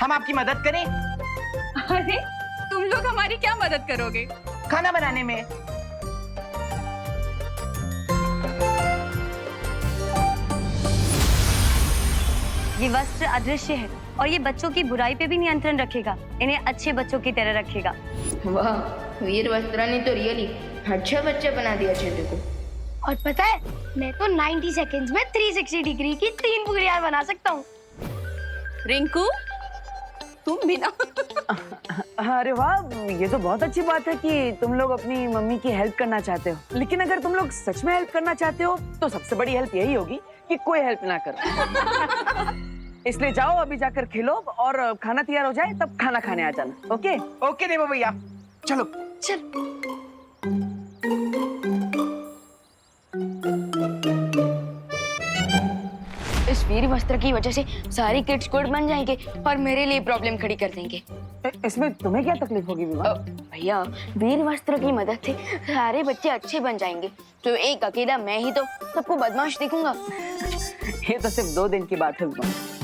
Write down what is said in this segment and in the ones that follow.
हम आपकी मदद करें? अरे तुम लोग हमारी क्या मदद करोगे? खाना बनाने में। ये वस्त्र अदृश्य है और ये बच्चों की बुराई पे भी नियंत्रण रखेगा, इन्हें अच्छे बच्चों की तरह रखेगा। वाह, वीर वस्त्रा ने तो रियली अच्छा बच्चा बना दिया छोटे को। और पता है, मैं तो 90 सेकंड्स में 360 डिग्री की 3 पूरियां बना सकता हूँ। रिंकू तुम भी ना। अरे वाह, ये तो बहुत अच्छी बात है कि तुम लोग अपनी मम्मी की हेल्प करना चाहते हो। लेकिन अगर तुम लोग सच में हेल्प करना चाहते हो तो सबसे बड़ी हेल्प यही होगी कि कोई हेल्प ना करो। इसलिए जाओ, अभी जाकर खेलो और खाना तैयार हो जाए तब खाना खाने आ जाना। ओके ओके देवो भैया, चलो। चल। इस वीर वस्त्र की वजह से सारे किड्स गुड बन जाएंगे और मेरे लिए प्रॉब्लम खड़ी कर देंगे। इसमें तुम्हें क्या तकलीफ होगी विवाह? भैया, वीर वस्त्र की मदद से सारे बच्चे अच्छे बन जाएंगे, तो एक अकेला मैं ही तो सबको बदमाश दिखूंगा। ये तो सिर्फ 2 दिन की बात है विवाह।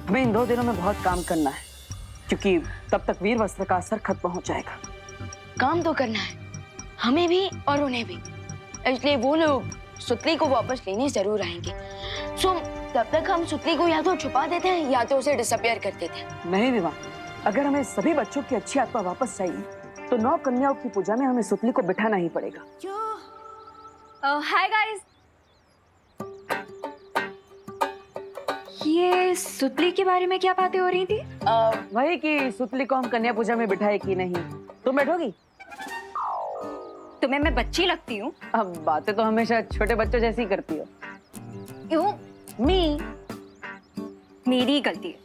हमें इन 2 दिनों में बहुत काम करना है, क्योंकि तब तक वीर वस्त्र का असर खत्म हो जाएगा। काम तो करना है हमें भी और उन्हें भी, इसलिए वो लोग सुतली को वापस लेने जरूर आएंगे। सो तब तक हम सुतली को या तो छुपा देते हैं या तो उसे डिसअपियर कर देते हैं। नहीं विवाह, अगर हमें सभी बच्चों की अच्छी आत्मा वापस चाहिए तो 9 कन्याओं की पूजा में हमें सुतली को बिठाना ही पड़ेगा। हाय गाइस, ये सुतली के बारे में क्या बातें हो रही थी? वही कि सुतली को हम कन्या पूजा में बिठाए कि नहीं। तुम बैठोगी? तुम्हें मैं बच्ची लगती हूँ? अब बातें तो हमेशा छोटे बच्चों जैसी करती हो। क्यों? मी मेरी गलती है,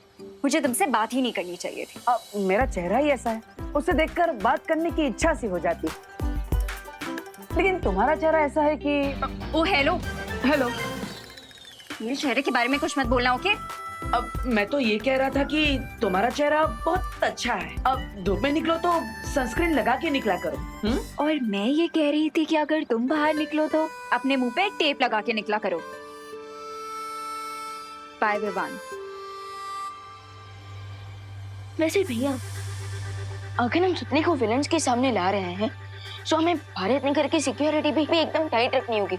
मुझे तुमसे बात ही नहीं करनी चाहिए थी। अब मेरा चेहरा ही ऐसा है, उसे देखकर बात करने की इच्छा सी हो जाती है। लेकिन तुम्हारा चेहरा ऐसा है कि ओ हेलो, हेलो। मेरे चेहरे के बारे में कुछ मत बोलना, ओके? अब मैं तो ये कह रहा था कि तुम्हारा चेहरा बहुत अच्छा है। अब धूप में निकलो तो सनस्क्रीन लगा के निकला करो। और मैं ये कह रही थी कि अगर तुम बाहर निकलो तो अपने मुंह पे टेप लगा के निकला करो। बाय विवान। वैसे भैया, अगर हम सुतली को विलन्स के सामने ला रहे हैं तो हमें भारत नगर की सिक्योरिटी भी एकदम टाइट रखनी होगी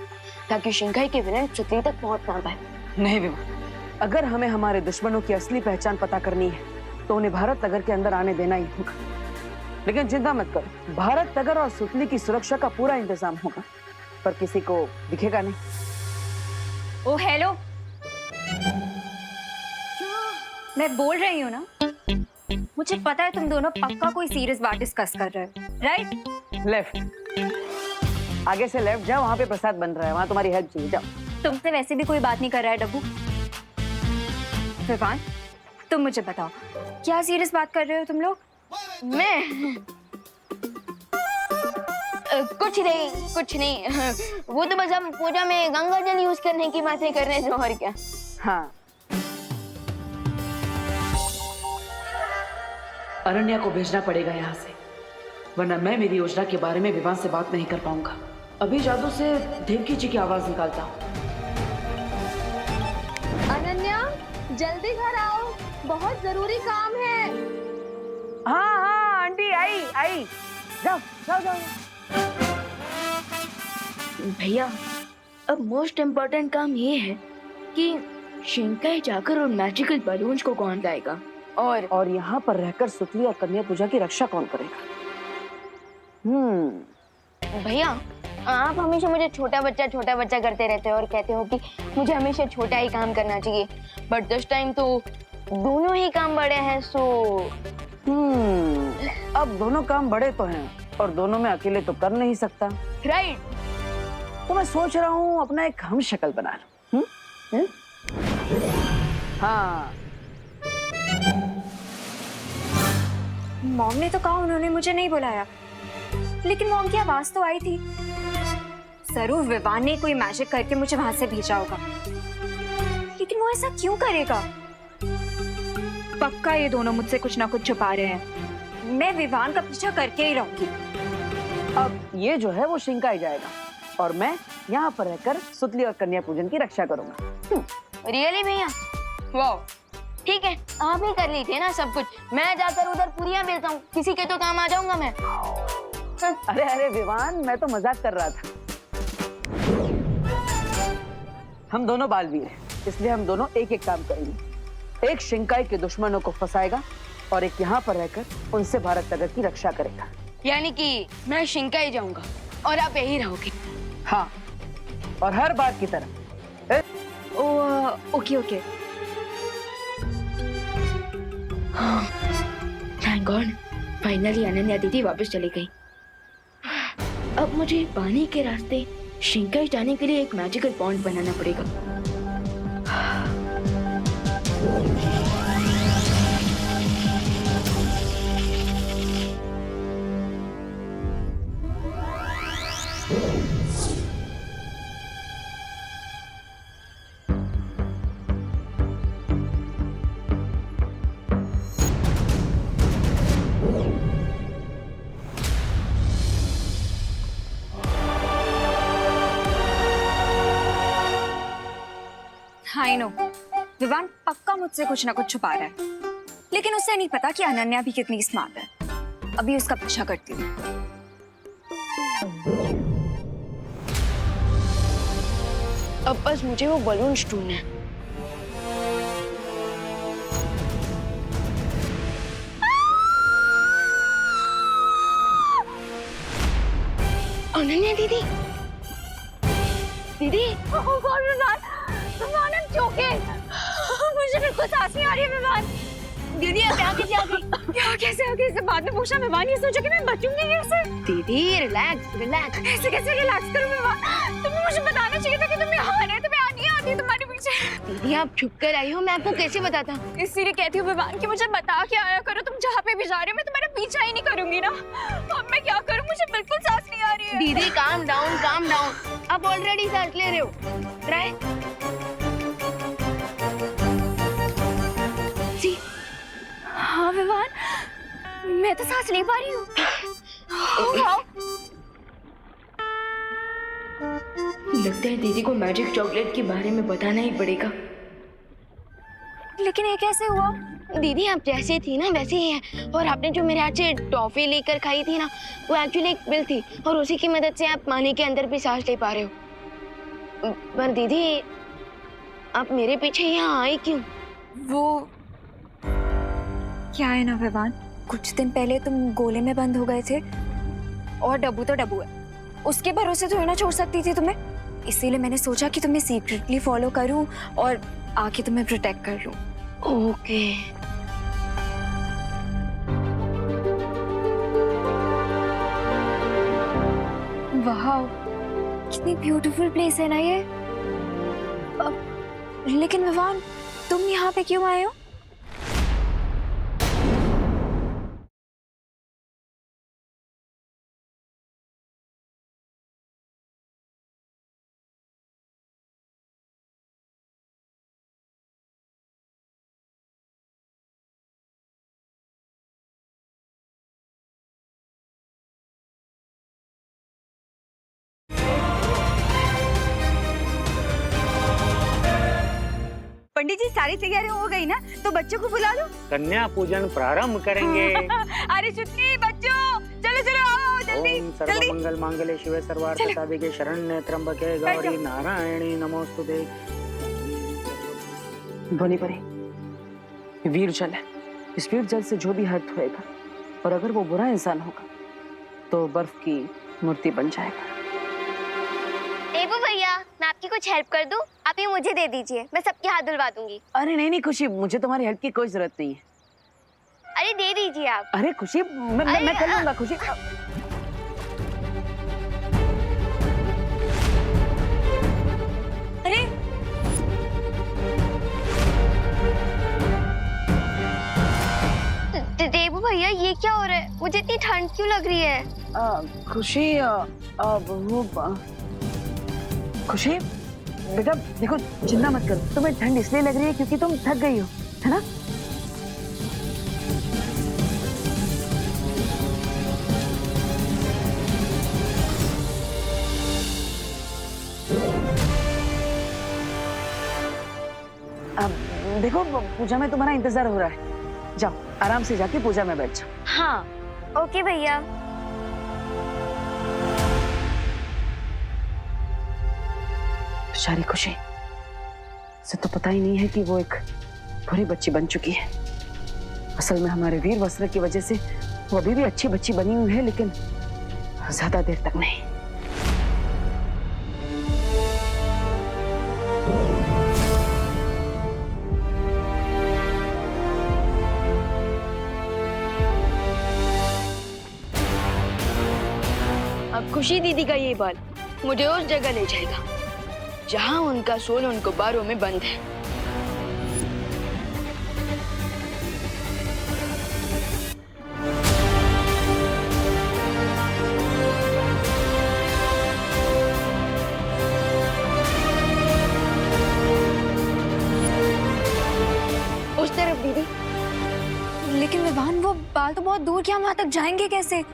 ताकि शिंघाई के विलन सुतली तक पहुंच ना पाए। नहीं विवाह, अगर हमें हमारे दुश्मनों की असली पहचान पता करनी है तो उन्हें भारत नगर के अंदर आने देना ही होगा। लेकिन चिंता मत करो, भारत नगर और सुतली की सुरक्षा का पूरा इंतजाम होगा, पर किसी को दिखेगा नहीं। ओ हेलो, मैं बोल रही हूँ ना, मुझे पता है तुम दोनों पक्का कोई सीरियस बात डिस्कस कर रहे हो, राइट? लेफ्ट, आगे से लेफ्ट जाओ, वहाँ पे प्रसाद बन रहा है, वहाँ तुम्हारी हेल्प चाहिए, जाओ। तुमसे वैसे भी कोई बात नहीं कर रहा है डब्बू। विवान, तुम मुझे बताओ, क्या सीरियस बात कर रहे हो तुम लोग? मैं कुछ नहीं, वो तो बस हम पूजा में गंगा जल यूज करने की बातें कर रहे थे, और क्या। हाँ, अरण्या को भेजना पड़ेगा यहाँ से, वरना मैं मेरी योजना के बारे में विवान से बात नहीं कर पाऊंगा। अभी जादू से देवकी जी की आवाज निकालता हूँ। अनन्या, जल्दी घर आओ, बहुत जरूरी काम है। हाँ हाँ आंटी, आई, जाओ जाओ जाओ। भैया, अब मोस्ट इम्पोर्टेंट काम ये है कि शिंकाई जाकर और मैजिकल बलून्स को कौन लाएगा, और यहाँ पर रहकर सुतली और कन्या पूजा की रक्षा कौन करेगा? भैया, आप हमेशा मुझे छोटा बच्चा करते रहते हो और कहते हो कि मुझे हमेशा छोटा ही काम करना चाहिए, बट दिस टाइम तो दोनों ही काम बड़े हैं। सो अब दोनों काम बड़े तो हैं और दोनों में अकेले तो कर नहीं सकता, राइट? तो मैं सोच रहा हूँ अपना एक हम शक्ल बना लूं। हाँ, मॉम ने तो कहा उन्होंने मुझे नहीं बुलाया, लेकिन मॉम की आवाज तो आई थी। जरूर विवान ने कोई मैजिक करके मुझे वहां से भेजा होगा, लेकिन वो ऐसा क्यों करेगा? पक्का ये दोनों मुझसे कुछ ना कुछ छुपा रहे हैं। मैं विवान का पीछा करके ही रहूंगी। अब ये जो है वो शिंकाई जाएगा और मैं यहाँ पर रहकर सुतली और कन्या पूजन की रक्षा करूंगा। रियली भैया? वाह, ठीक है, आप ही कर लीजिए ना सब कुछ। मैं जाकर उधर पूरियां बेचता हूँ, किसी के तो काम आ जाऊंगा मैं। अरे अरे विवान, मैं तो मजाक कर रहा था। हम दोनों बालवीर हैं, इसलिए हम दोनों एक एक काम करेंगे। एक शिंकाई के दुश्मनों को फंसाएगा और एक यहाँ पर रहकर उनसे भारत नगर की रक्षा करेगा। यानी कि मैं शिंकाई जाऊंगा और आप यही रहोगे। हाँ, और हर बार की तरह। Okay okay. Thank God, finally Ananya दीदी वापस चली गई। अब मुझे पानी के रास्ते शिंकाई जाने के लिए एक मैजिकल पॉन्ड बनाना पड़ेगा। आई नो विवान पक्का मुझसे कुछ ना कुछ छुपा रहा है, लेकिन उसे नहीं पता कि अनन्या भी कितनी स्मार्ट है। अभी उसका पीछा करती हूँ। अब बस मुझे वो बलून्स ढूंढना है। अनन्या दीदी, दीदी, मुझे बिल्कुल सांस नहीं आ रही है विवान। दीदी आप यहाँ कैसे आ गई? क्या कैसे आगे इसे बाद में पूछा विवान, ये सोचा कि मैं बचूंगी कैसे? दीदी रिलैक्स रिलैक्स। ऐसे कैसे रिलैक्स करूं विवान? तुम्हें मुझे बताना चाहिए था कि तुम यहाँ आ रहे हो, तुम्हें आनी आती है तुम्हारे पीछे। दीदी आप छुप कर आई हो, मैं आपको कैसे बताता? इसीलिए कहती हूँ विवान कि मुझे बता के आया करो, तुम जहाँ पे भी जा रहे हो मैं तुम्हारा पीछा ही नहीं करूंगी ना। अब मैं क्या करूँ, मुझे बिल्कुल सांस नहीं आ रही है। दीदी काम डाउन काम डाउन, आप ऑलरेडी सांस ले रहे हो। ट्राई। हाँ विवान, मैं तो सांस ले पा रही हूँ। लगता है दीदी को मैजिक चॉकलेट के बारे में बताना ही पड़ेगा। लेकिन ये कैसे हुआ? दीदी आप जैसे थी ना वैसे ही है, और आपने जो मेरे हाथ से टॉफी लेकर खाई थी ना, वो एक्चुअली एक पिल थी, और उसी की मदद से आप पानी के अंदर भी सांस ले पा रहे हो। पर दीदी आप मेरे पीछे यहाँ आई क्यों? वो क्या है ना विवान, कुछ दिन पहले तुम गोले में बंद हो गए थे, और डब्बू तो डब्बू है, उसके भरोसे थोड़ी ना छोड़ सकती थी तुम्हें। इसीलिए मैंने सोचा कि तुम्हें सीक्रेटली फॉलो करूं और आके तुम्हें प्रोटेक्ट कर लूं। ओके। वाह, कितनी ब्यूटीफुल प्लेस है ना ये। लेकिन विवान तुम यहाँ पे क्यों आए हो? पंडित जी सारी तैयारी हो गई ना, तो बच्चों को बुला लो। कन्या पूजन प्रारंभ करेंगे। अरे छुट्टी बच्चों, चलो चलो आओ जल्दी ओम जल्दी। सर्वमंगल मांगल्ये शिवे सर्वार्थ साधिके शरण्ये त्र्यंबके गौरी नारायणी नमोस्तुते। ध्वनि परी, ये वीर जल है। इस वीर जल से जो भी हर्ट होएगा, और अगर वो बुरा इंसान होगा तो बर्फ की मूर्ति बन जाएगा। देवू भैया, मैं आपकी कुछ हेल्प कर दूं? आप ये मुझे दे दीजिए, मैं सबके हाथ धुलवा दूंगी। अरे नहीं नहीं खुशी, मुझे तुम्हारी हेल्प की कोई जरूरत नहीं है। अरे दे दीजिए आप। अरे खुशी, मैं कर लूंगा खुशी। अरे देवू भैया ये क्या हो रहा है? मुझे इतनी ठंड क्यों लग रही है? खुशी, खुशी बेटा देखो, चिंता मत करो। तुम्हें ठंड इसलिए लग रही है क्योंकि तुम थक गई हो, है ना? देखो पूजा में तुम्हारा इंतजार हो रहा है, जाओ आराम से जाके पूजा में बैठ जाओ। हाँ ओके भैया। बेचारी खुशी से तो पता ही नहीं है कि वो एक बुरी बच्ची बन चुकी है। असल में हमारे वीर वस्त्र की वजह से वो अभी भी अच्छी बच्ची बनी हुई है, लेकिन ज्यादा देर तक नहीं। अब खुशी दीदी का ये बाल मुझे उस जगह ले जाएगा जहां उनका सोल उन गुब्बारों में बंद है। उस तरफ दीदी। लेकिन विवान वो बाल तो बहुत दूर, क्या वहां तक जाएंगे कैसे?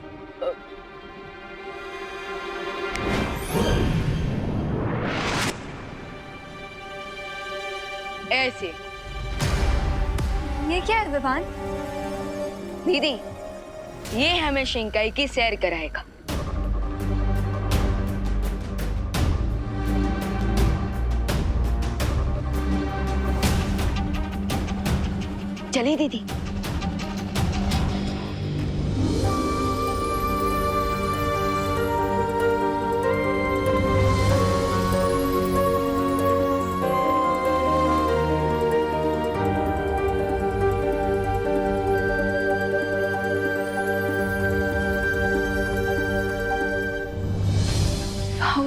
ऐसे ये क्या है विवान? दीदी, ये हमें शिंकाई की सैर कराएगा। चलिए दीदी।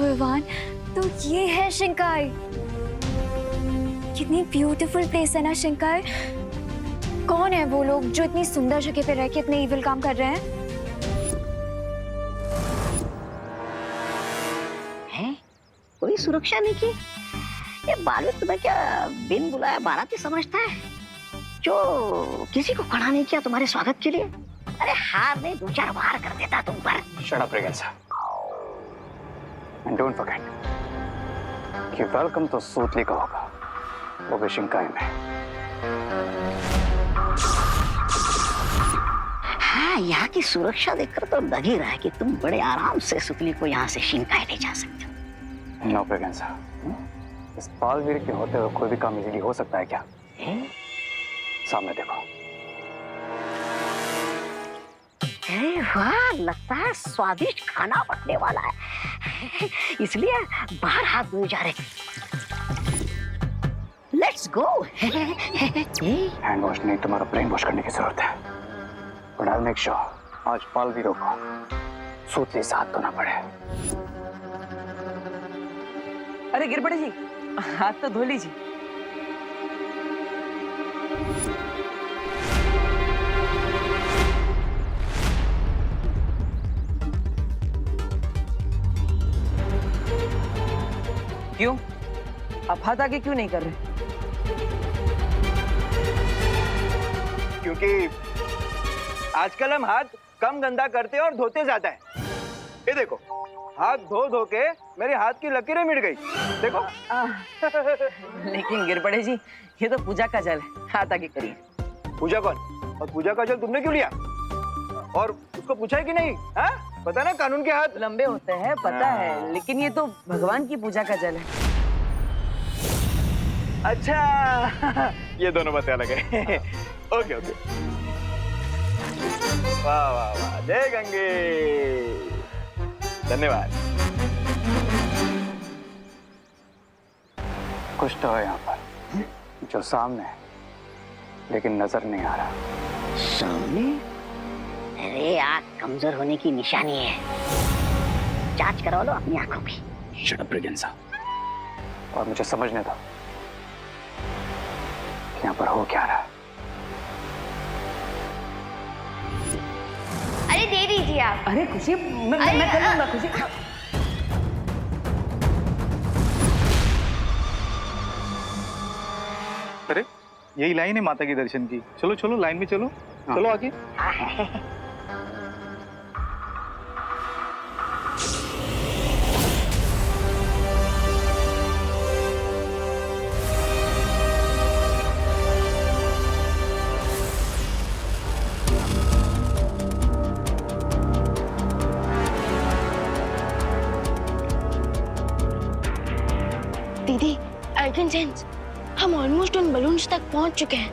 विवान, तो ये है शिंकाई। कितनी ब्यूटीफुल प्लेस है ना शिंकाई। कौन है वो लोग जो इतनी सुंदर जगह पे रह के इतने इविल काम कर रहे हैं? हैं? कोई सुरक्षा नहीं की? ये बालक तुम्हें क्या बिन बुलाया बाराती समझता है, जो किसी को खड़ा नहीं किया तुम्हारे स्वागत के लिए? अरे हार नहीं, 2-4 बार कर देता तुम पर। Shut up, Regensa. And don't forget कि वेलकम तो सूतली का होगा, वो भी शिंकाई में। हाँ, यहाँ की सुरक्षा देखकर तो लग ही रहा है कि तुम बड़े आराम से सुतली को यहाँ से शिंकाई ले जा सकते हो। नो प्रेगेंसा, इस बालवीर के होते हुए कोई भी काम इजीली हो सकता है क्या? सामने देखो। अरे वाह, लगता है स्वादिष्ट खाना बनने वाला है, इसलिए बाहर हाथ धोए जा रहे। Let's go. हैंड वॉश नहीं, तुम्हारा ब्रेन वॉश करने की जरूरत है। But I will make sure आज बालवीरों को सूतली से हाथ धोना पड़े। अरे गिरबड़े जी, हाथ तो धो लीजिए। क्यों? आप हाथ आगे क्यों नहीं कर रहे? क्योंकि आजकल हम हाथ कम गंदा करते हैं और धोते ज्यादा है। ये देखो, हाथ धो धो के मेरे हाथ की लकीरें मिट गई। देखो। लेकिन गिरबड़े जी, ये तो पूजा का जल है, हाथ आगे करिए। पूजा कौन? और पूजा का जल तुमने क्यों लिया? और उसको पूछा है कि नहीं? हाँ? पता ना कानून के हाथ लंबे होते हैं, पता है, लेकिन ये तो भगवान की पूजा का जल है। अच्छा, ये दोनों बातें अलग है। Okay okay. वाह वाह वाह, जय गंगे। धन्यवाद। कुछ तो है यहाँ पर जो सामने है, लेकिन नजर नहीं आ रहा। सामने? अरे आँख कमजोर होने की निशानी है, जांच करवा लो अपनी आंखों की। शट अप रेगेंसा, और मुझे समझने दो कि यहाँ पर हो क्या रहा है। अरे दे दीजिए आप। अरे खुशी, मैं कर लूंगा खुशी। अरे यही लाइन है माता के दर्शन की। चलो चलो लाइन में चलो। चलो आगे। सेकंड सेंस, हम ऑलमोस्ट उन बलून्स तक पहुंच चुके हैं।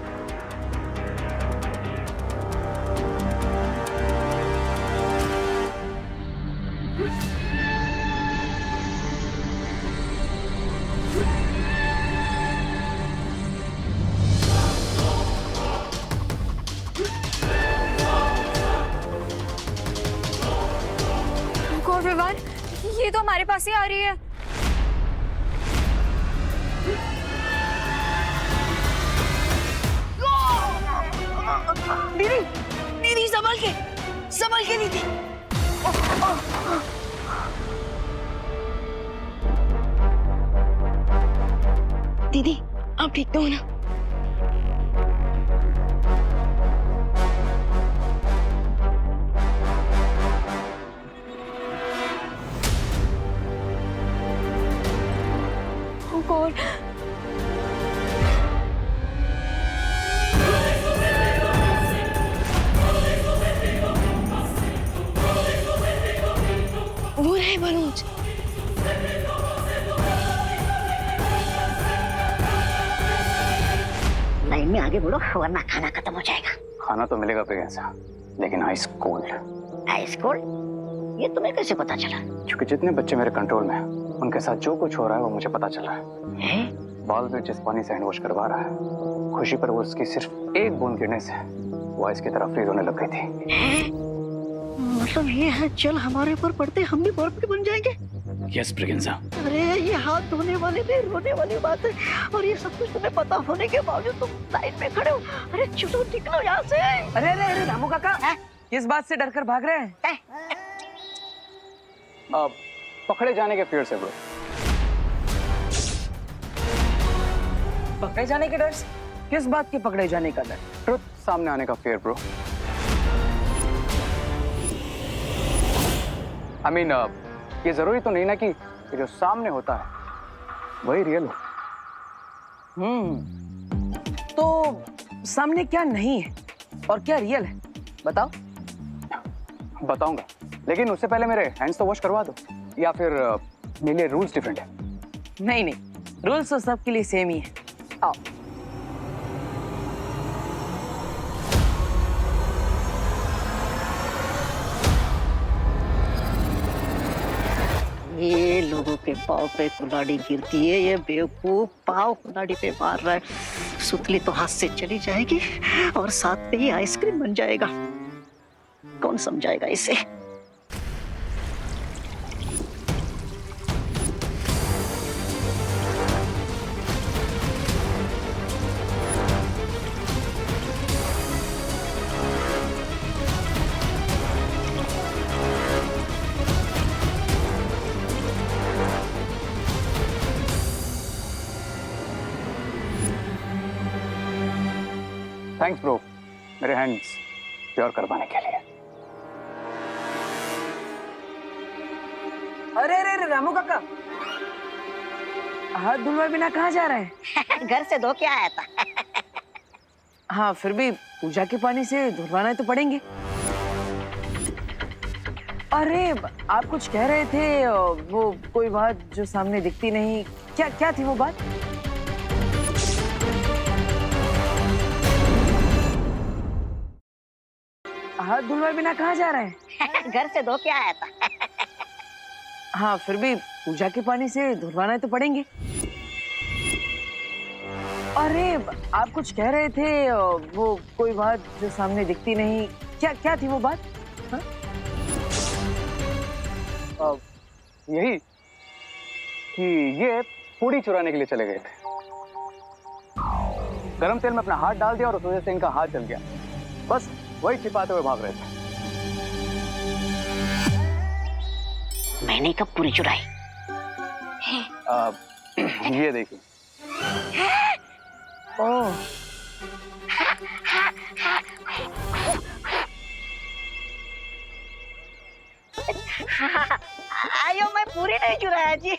गॉड विवान, ये तो हमारे पास ही आ रही है। दीदी, दीदी संभल के दीदी। दीदी, आप ठीक तो हो ना? Oh God. वो रहे बलून्स। लाइन में आगे बढ़ो वरना खाना खत्म हो जाएगा। खाना तो मिलेगा प्रियंका, लेकिन आइस कोल्ड। Ice cold? ये तुम्हें कैसे पता चला? क्योंकि जितने बच्चे मेरे कंट्रोल में हैं, उनके साथ जो कुछ हो रहा है वो मुझे पता चला है। बालवीर जिस पानी से हैंड वॉश करवा रहा है, खुशी पर वो उसकी सिर्फ एक बूंद गिरने से वो आइस की तरफ फ्रीज होने लग गई थी। मतलब ये है जल हमारे ऊपर पड़ते हम भी बर्फ के बन जाएंगे? यस प्रियंका। अरे ये हाथ धोने वाले भी रोने वाली बात है, और ये सब कुछ तुम्हें पता होने के बावजूद तुम लाइन में खड़े हो। अरे चलो निकलो यहाँ से। अरे अरे अरे रामू काका, किस बात से डरकर भाग रहे हैं? पकड़े जाने के फियर से ब्रो। पकड़े जाने के डर से? किस बात के पकड़े जाने का डर? ट्रुथ सामने आने का फियर ब्रो। आई मीन ये जरूरी तो नहीं ना कि जो सामने होता है वही रियल हो। तो सामने क्या नहीं है और क्या रियल है, बताओ। बताऊंगा, लेकिन उससे पहले मेरे हैंड्स तो वॉश करवा दो, या फिर मेरे लिए रूल्स डिफरेंट है? नहीं नहीं, रूल्स तो सबके लिए सेम ही है। आओ। ये लोगों के पाँव पे कुल्हाड़ी गिरती है, ये बेवकूफ पाँव कुल्हाड़ी पे मार रहा है। सुतली तो हाथ से चली जाएगी और साथ पे ही आइसक्रीम बन जाएगा। कौन समझाएगा इसे? थैंक्स ब्रो, मेरे हैंड्स प्योर करवाने के लिए। अरे अरे अरे रामू काका, हाथ धुलवाए बिना कहाँ जा रहे हैं? घर से धो के आया था। हाँ, फिर भी पूजा के पानी से धुलवाना तो पड़ेंगे। अरे आप कुछ कह रहे थे, वो कोई बात जो सामने दिखती नहीं, क्या क्या थी वो बात? हाथ धुलवाए बिना कहाँ जा रहे हैं? घर से धो के आया था। हाँ, फिर भी पूजा के पानी से धुलवाना तो पड़ेंगे। अरे आप कुछ कह रहे थे, वो कोई बात जो सामने दिखती नहीं, क्या क्या थी वो बात? हाँ? यही कि ये पूड़ी चुराने के लिए चले गए थे। गरम तेल में अपना हाथ डाल दिया और उस वजह से इनका हाथ जल गया। बस वही छिपाते हुए भाग रहे थे। मैंने कब पूरी चुराई? ये देखिए। ओह, आयो, मैं पूरी नहीं चुराया जी,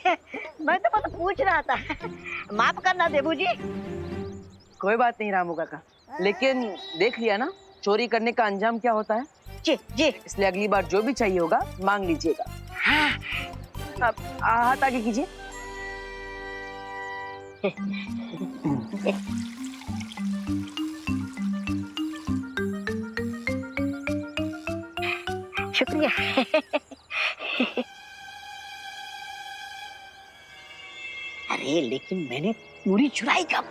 मैं तो बस पूछ रहा था। माफ करना देबू जी। कोई बात नहीं रामू काका, लेकिन देख लिया ना चोरी करने का अंजाम क्या होता है। जी जी। इसलिए अगली बार जो भी चाहिए होगा मांग लीजिएगा। हाँ। अब हाथ आगे कीजिए। शुक्रिया। अरे लेकिन मैंने पूरी चुराई कब?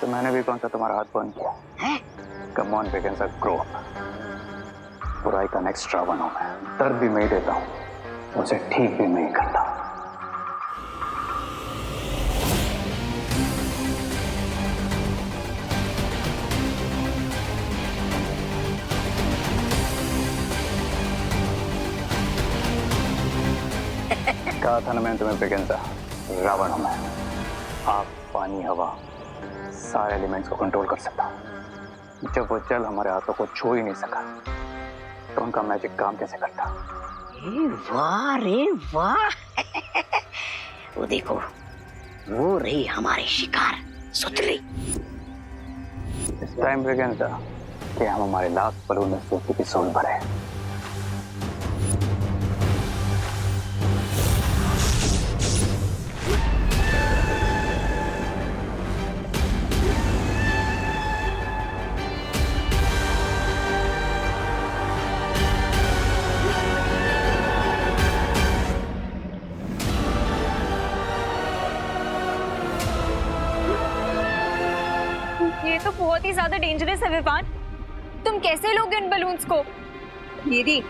तो मैंने भी कौन सा तुम्हारा हाथ बंद किया है? Come on begins a grow up. बुराई का नेक्स्ट रावण हूं मैं। दर्द भी मैं ही देता हूं, उसे ठीक भी मैं ही करता हूं। कहा था ना मैंने तुम्हें बिगिंस रावण हूं मैं। आग, पानी, हवा, सारे एलिमेंट्स को कंट्रोल कर सकता हूं। जब वो जल हमारे हाथों को छू ही नहीं सका तो उनका मैजिक काम कैसे करता? वाह रे वाह। वो देखो, वो रही हमारी शिकार सुतली। इस टाइम बिगिंस कि हम हमारे लास्ट बलून में सूखी की सोल भरे। ये तो बहुत ही ज्यादा डेंजरस है विवान। तुम कैसे लोगे उन बलून्स को? दीदी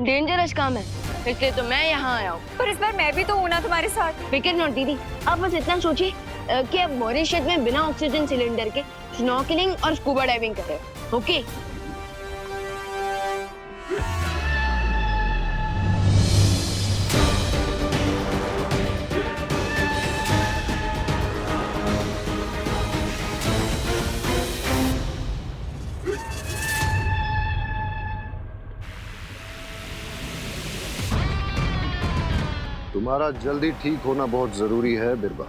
डेंजरस काम है, इसलिए तो मैं यहाँ आया हूँ। पर इस बार मैं भी तो हूं ना तुम्हारे साथ। फिक्र नॉट दीदी, आप बस इतना सोचिए कि आप मॉरिशस में बिना ऑक्सीजन सिलेंडर के स्नॉर्कलिंग और स्कूबा डाइविंग कर रहे हो। ओके? तुम्हारा जल्दी ठीक होना बहुत जरूरी है बिरबा।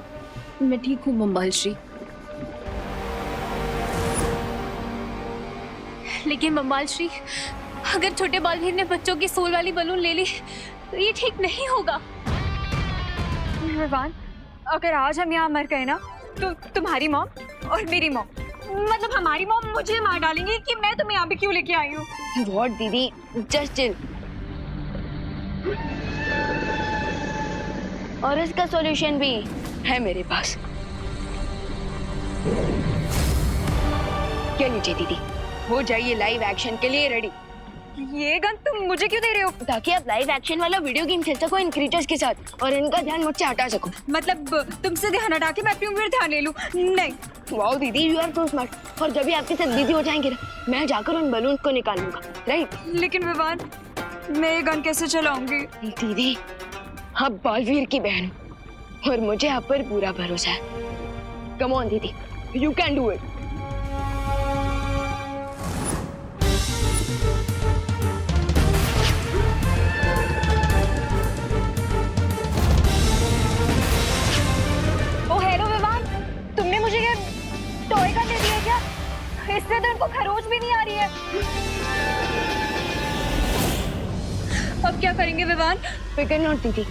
मैं ठीक हूँ बम्बाल श्री, लेकिन बम्बाल श्री अगर छोटे बालवीर ने बच्चों की सोल वाली बलून ले ली तो ये ठीक नहीं होगा। विवान, अगर आज हम यहाँ मर गए ना तो तुम्हारी मॉम और मेरी मॉम, मतलब हमारी मॉम मुझे मार डालेंगी कि मैं तुम्हें यहाँ पे क्यों लेके आई हूँ। व्हाट दीदी, जस्ट चिल। और इसका सॉल्यूशन भी है मेरे पास। क्या लीजिए दीदी, हो जाइए लाइव एक्शन के लिए रेडी। ये गन तुम मुझे क्यों दे रहे हो? ताकि आप लाइव एक्शन वाला वीडियो गेम खेल सको इन क्रीचर्स के साथ और इनका ध्यान मुझसे हटा सको। मतलब तुमसे ध्यान हटा के मैं अपने ऊपर ध्यान ले लूं? नहीं। वाओ दीदी, यू आर सो स्मार्ट। और जब भी आपके साथ बिजी हो जाएंगे ना, मैं जाकर उन बलून को निकाल लूंगा, राइट? लेकिन विवान, मैं ये गन कैसे चलाऊंगी? दीदी, आप बालवीर की बहन और मुझे आप पर पूरा भरोसा है। कम ऑन दीदी, you can do it. Oh hello Vivaan, तुमने मुझे ये टॉय गन दे दिया क्या? इससे तो इनको खरोच भी नहीं आ रही है। अब क्या करेंगे विवान? फिकर नॉट दीदी,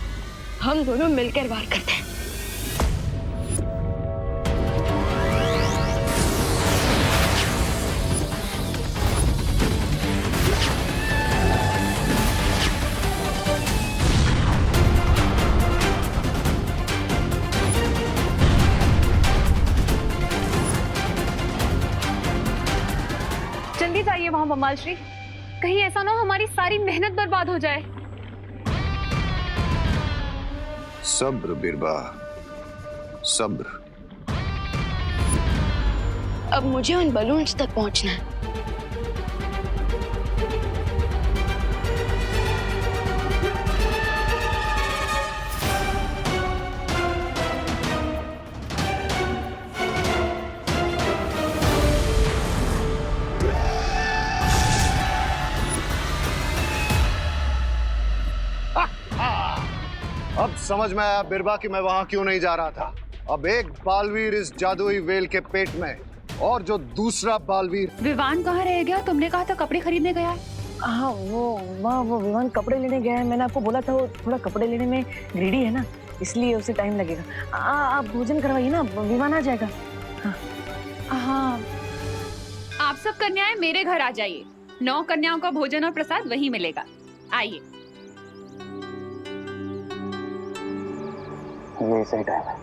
हम दोनों मिलकर वार करते हैं। जल्दी जाइए वहां बम्बाल श्री, कहीं ऐसा ना हो हमारी सारी मेहनत बर्बाद हो जाए। सब्र बिरबा, सब्र। अब मुझे उन बलून्स तक पहुंचना है। अब समझ में आया बिरबा कि मैं वहां क्यों नहीं जा रहा था। अब एक बालवीर इस जादुई वेल के पेट में और जो दूसरा बालवीर। विवान कहाँ रह गया? तुमने कहा था कपड़े खरीदने गया। हाँ वो विवान कपड़े लेने गया है। मैंने आपको बोला था वो थोड़ा कपड़े लेने में ग्रीडी है ना, इसलिए उसे टाइम लगेगा। आप भोजन करवाइए ना, विवान आ जाएगा। हाँ, आप सब कन्याएं मेरे घर आ जाइए। 9 कन्याओं का भोजन और प्रसाद वहीं मिलेगा। आइए। ये सही टाइम है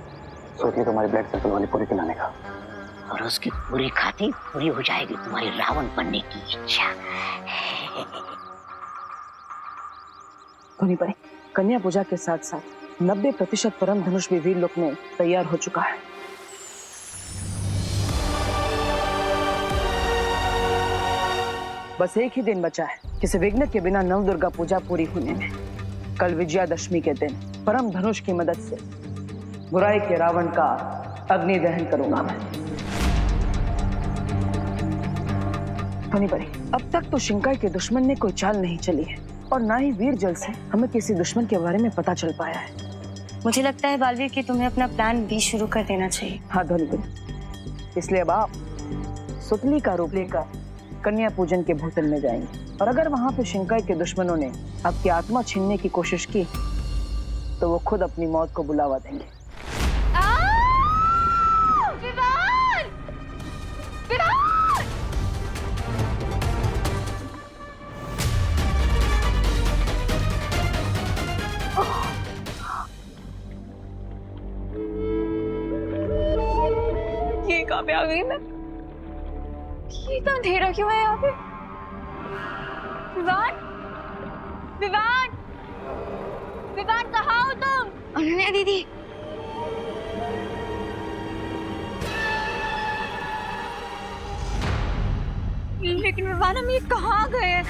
सोचिए तुम्हारी ब्लड सर्कल वाली पूरी पिलाने का। और उसकी पूरी खाती पूरी हो जाएगी तुम्हारी रावण बनने की इच्छा। धोनी पड़े। कन्या पूजा के साथ साथ 90% परम धनुष भी वीर लोक में तैयार हो चुका है। बस एक ही दिन बचा है किसी विघ्न के बिना नवदुर्गा पूजा पूरी होने में। कल विजयादशमी के दिन परम धनुष की मदद से बुराई के रावण का अग्नि दहन करूंगा मैं। धोनी पड़े। अब तक तो शिंकाई के दुश्मन ने कोई चाल नहीं चली है और ना ही वीर जल से हमें किसी दुश्मन के बारे में पता चल पाया है। मुझे लगता है बालवीर कि तुम्हें अपना प्लान बी शुरू कर देना चाहिए। हाँ धोनी पड़े। इसलिए अब आप सुतली का रूप लेकर कन्या पूजन के भोजन में जाएंगे और अगर वहां पे शिंकाई के दुश्मनों ने आपकी आत्मा छीनने की कोशिश की तो वो खुद अपनी मौत को बुलावा देंगे। विवान! विवान! ये कहाँ पे आ गई मैं? ये इतना अंधेरा क्यों है यहाँ पे? विवान! विवान! विवान कहाँ हो तुम? अनन्या दीदी, लेकिन विवान हम ये कहाँ गए हैं?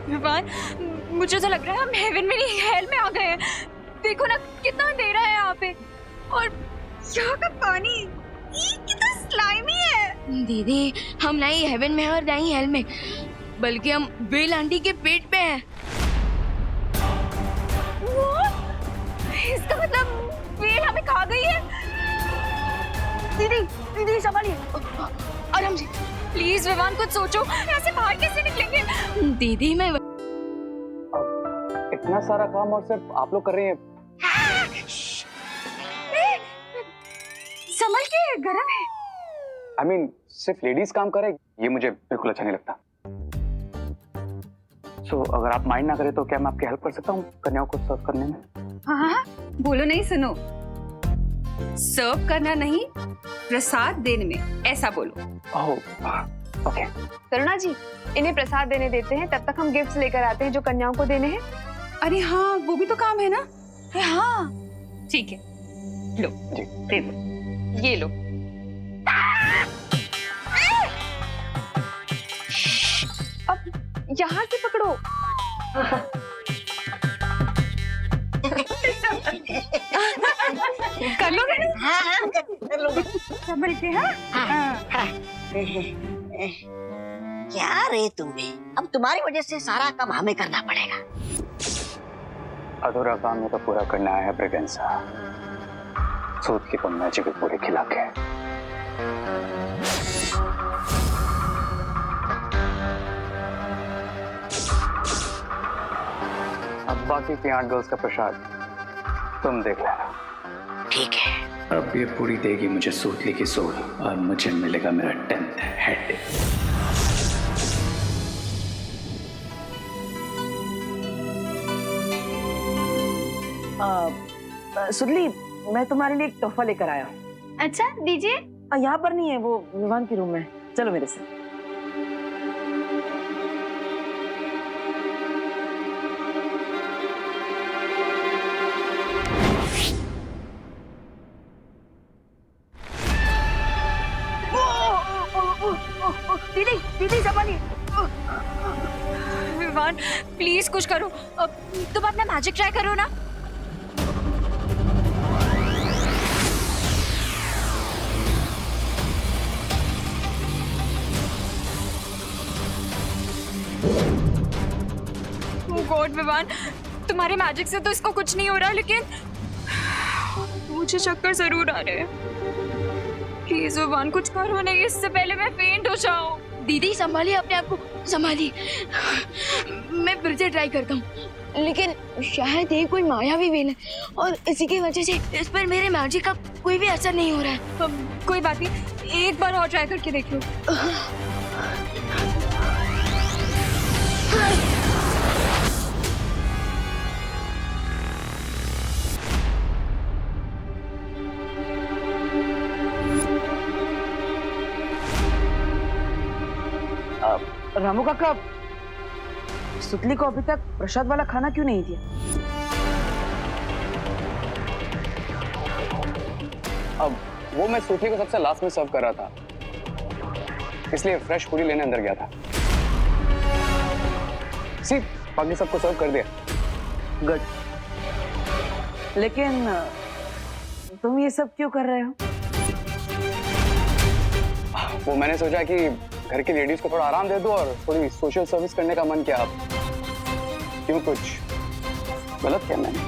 विवान, मुझे तो लग रहा है हम हेवन में नहीं हेल में आ गए हैं। देखो ना कितना अंधेरा है यहाँ पे और यहाँ का पानी कितना स्लाइमी है। दीदी हम ना ही हेवन में और ना ही हेल में, बल्कि हम वेल आंटी के पेट पे हैं। इसका मतलब वेल हमें खा गई है। दीदी दीदी संभालिए, आराम से। प्लीज विवान कुछ सोचो, ऐसे बाहर कैसे निकलेंगे? दीदी मैं इतना सारा काम और सिर्फ आप लोग कर रही हैं। संभल के, गरम है। I mean, सिर्फ लेडीज काम करे ये मुझे बिल्कुल अच्छा नहीं लगता। So, अगर आप माइंड ना करें तो क्या मैं आपकी हेल्प कर सकता हूँ कन्याओं को सर्व करने में? हाँ, बोलो नहीं, सुनो। सर्व करना नहीं, प्रसाद देने में, ऐसा बोलो। ओह, ओके। करुणा जी, इन्हें प्रसाद देने देते हैं, तब तक हम गिफ्ट्स लेकर आते हैं जो कन्याओं को देने हैं। अरे हाँ, वो भी तो काम है ना। हाँ, ठीक है, लो जी दे दो। ये लो। अब यहाँ से पकड़ो। कर लोगे ना? हाँ, कर लोगे। संभल के। हाँ। क्या रे तुम्हें, अब तुम्हारी वजह से सारा काम हमें करना पड़ेगा। अधूरा काम है तो पूरा करना है ब्रिगेंसा। सूत की को मैजिक पूरे खिला के। अब बाकी की 8 गर्ल्स का प्रसाद तुम देख लेना। ठीक है। अब ये पूरी देगी मुझे सूतली की सोल और मुझे मिलेगा मेरा 10th हेड। सुतली, मैं तुम्हारे लिए एक तोहफा लेकर आया हूँ। अच्छा, दीजिए। यहाँ पर नहीं है, वो विवान के रूम में। चलो मेरे से। दीदी दीदी संभालिए। विवान प्लीज कुछ करो। अब तुम अपना मैजिक ट्राई करो ना। ओह गॉड विवान, तुम्हारे मैजिक से तो इसको कुछ नहीं हो रहा, लेकिन मुझे चक्कर जरूर आ रहे हैं। प्लीज विवान कुछ करो नहीं, इससे पहले मैं फेंट हो जाऊं। दीदी संभालिए अपने आप को, संभालिए। मैं फिर से ट्राई करता हूँ, लेकिन शायद ये कोई मायावी वेल है और इसी की वजह से इस पर मेरे मैजिक का कोई भी असर नहीं हो रहा है। कोई बात नहीं, एक बार और ट्राई करके देख लो। रामू काका, सुतली को अभी तक प्रसाद वाला खाना क्यों नहीं दिया? अब वो मैं सुतली को सबसे लास्ट में सर्व कर रहा था, इसलिए फ्रेश पूरी लेने अंदर गया था। सी, बाकी सबको सर्व कर दिया। गुड। लेकिन तुम ये सब क्यों कर रहे हो? वो मैंने सोचा कि घर की लेडीज को थोड़ा आराम दे दो और थोड़ी सोशल सर्विस करने का मन किया। क्यों, कुछ गलत किया मैंने?